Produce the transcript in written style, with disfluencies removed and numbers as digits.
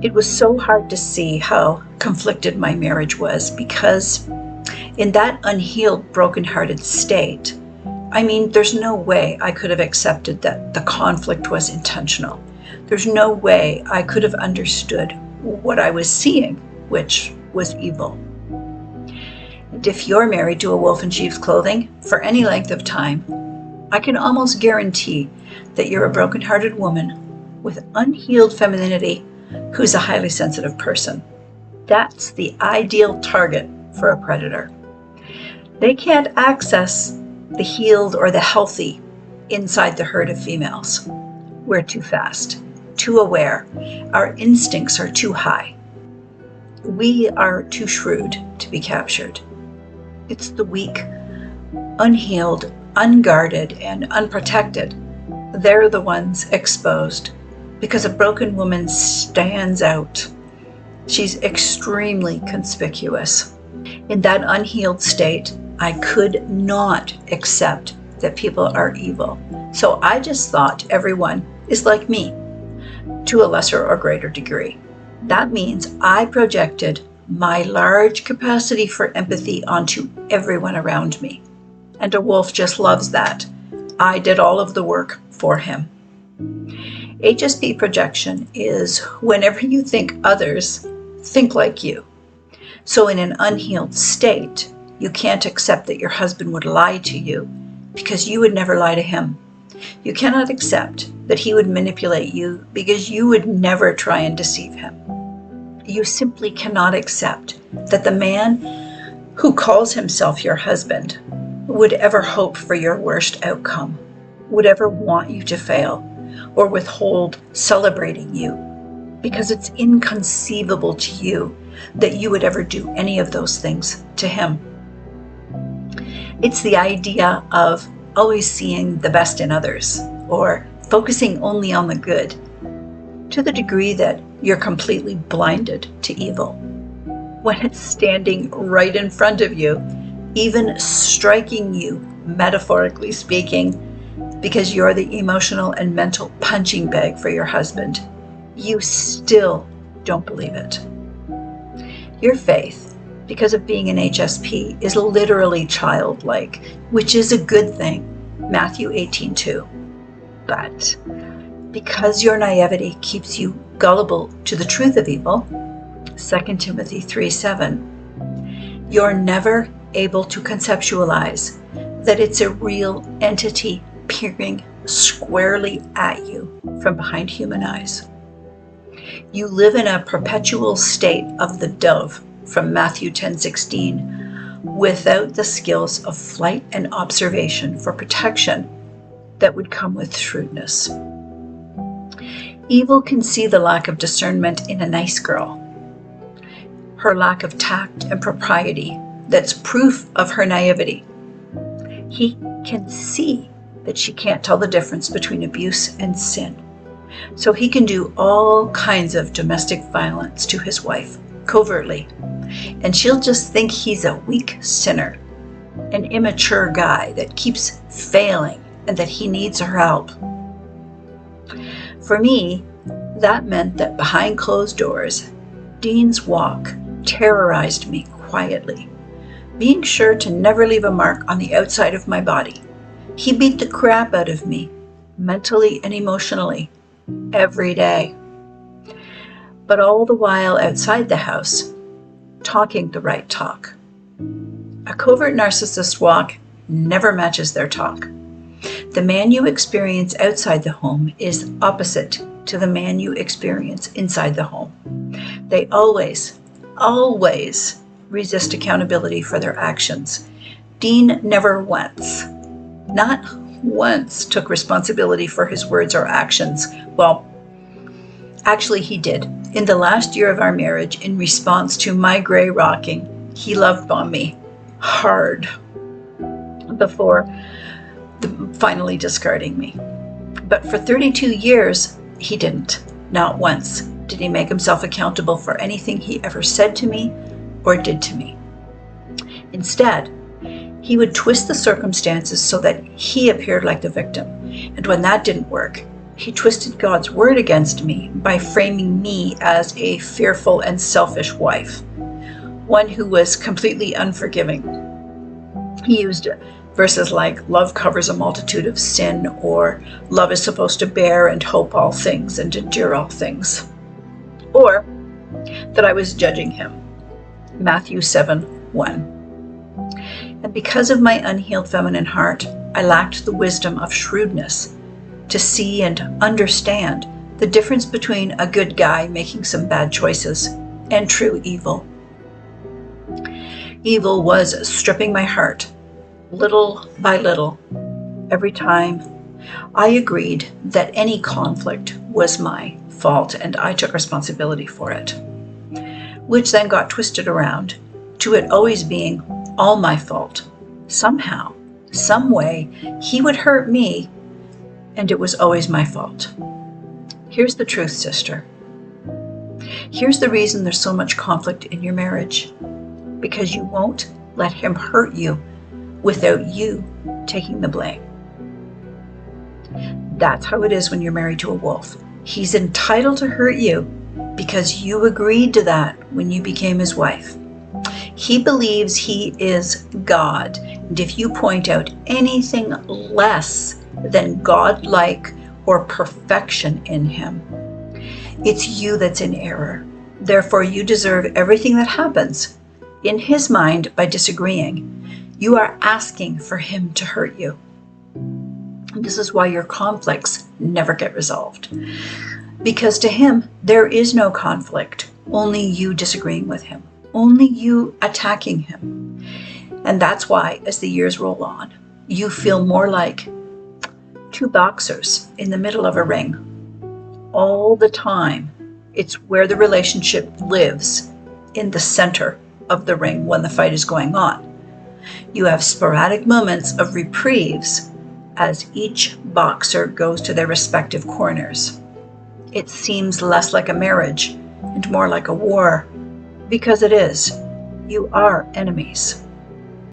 It was so hard to see how conflicted my marriage was, because in that unhealed, broken-hearted state, there's no way I could have accepted that the conflict was intentional. There's no way I could have understood what I was seeing, which was evil. And if you're married to a wolf in sheep's clothing for any length of time, I can almost guarantee that you're a broken-hearted woman with unhealed femininity who's a highly sensitive person. That's the ideal target for a predator. They can't access the healed or the healthy inside the herd of females. We're too fast, too aware. Our instincts are too high. We are too shrewd to be captured. It's the weak, unhealed, unguarded, and unprotected. They're the ones exposed, because a broken woman stands out. She's extremely conspicuous. In that unhealed state, I could not accept that people are evil. So I just thought everyone is like me, to a lesser or greater degree. That means I projected my large capacity for empathy onto everyone around me. And a wolf just loves that. I did all of the work for him. HSP projection is whenever you think others think like you. So in an unhealed state, you can't accept that your husband would lie to you because you would never lie to him. You cannot accept that he would manipulate you because you would never try and deceive him. You simply cannot accept that the man who calls himself your husband would ever hope for your worst outcome, would ever want you to fail, or withhold celebrating you, because it's inconceivable to you that you would ever do any of those things to him. It's the idea of always seeing the best in others, or focusing only on the good, to the degree that you're completely blinded to evil, when it's standing right in front of you, even striking you, metaphorically speaking, because you're the emotional and mental punching bag for your husband. You still don't believe it. Your faith, because of being an HSP, is literally childlike, which is a good thing, Matthew 18:2. But because your naivety keeps you gullible to the truth of evil, 2 Timothy 3:7, you're never able to conceptualize that it's a real entity peering squarely at you from behind human eyes. You live in a perpetual state of the dove from Matthew 10:16, without the skills of flight and observation for protection that would come with shrewdness. Evil can see the lack of discernment in a nice girl, her lack of tact and propriety that's proof of her naivety. He can see that she can't tell the difference between abuse and sin. So he can do all kinds of domestic violence to his wife, covertly, and she'll just think he's a weak sinner, an immature guy that keeps failing and that he needs her help. For me, that meant that behind closed doors, Dean's walk terrorized me quietly, being sure to never leave a mark on the outside of my body. He beat the crap out of me, mentally and emotionally, every day. But all the while outside the house, talking the right talk. A covert narcissist walk never matches their talk. The man you experience outside the home is opposite to the man you experience inside the home. They always resist accountability for their actions. Dean never once, not once, took responsibility for his words or actions. Well, actually he did. In the last year of our marriage, in response to my gray rocking, he love-bombed me hard before finally discarding me. But for 32 years, he didn't. Not once did he make himself accountable for anything he ever said to me or did to me. Instead, he would twist the circumstances so that he appeared like the victim. And when that didn't work, He twisted God's word against me by framing me as a fearful and selfish wife, one who was completely unforgiving. He used verses like, love covers a multitude of sin, or love is supposed to bear and hope all things and endure all things. Or that I was judging him. Matthew 7:1. And because of my unhealed feminine heart, I lacked the wisdom of shrewdness to see and understand the difference between a good guy making some bad choices and true evil. Evil was stripping my heart, little by little, every time I agreed that any conflict was my fault and I took responsibility for it, which then got twisted around to it always being all my fault. Somehow, some way, he would hurt me, and it was always my fault. Here's the truth, sister. Here's the reason there's so much conflict in your marriage. Because you won't let him hurt you without you taking the blame. That's how it is when you're married to a wolf. He's entitled to hurt you because you agreed to that when you became his wife. He believes he is God, and if you point out anything less than God-like or perfection in him, it's you that's in error. Therefore, you deserve everything that happens in his mind by disagreeing. You are asking for him to hurt you. And this is why your conflicts never get resolved. Because to him, there is no conflict, only you disagreeing with him, only you attacking him. And that's why, as the years roll on, you feel more like two boxers in the middle of a ring. All the time, it's where the relationship lives, in the center of the ring when the fight is going on. You have sporadic moments of reprieves as each boxer goes to their respective corners. It seems less like a marriage and more like a war, because it is. You are enemies.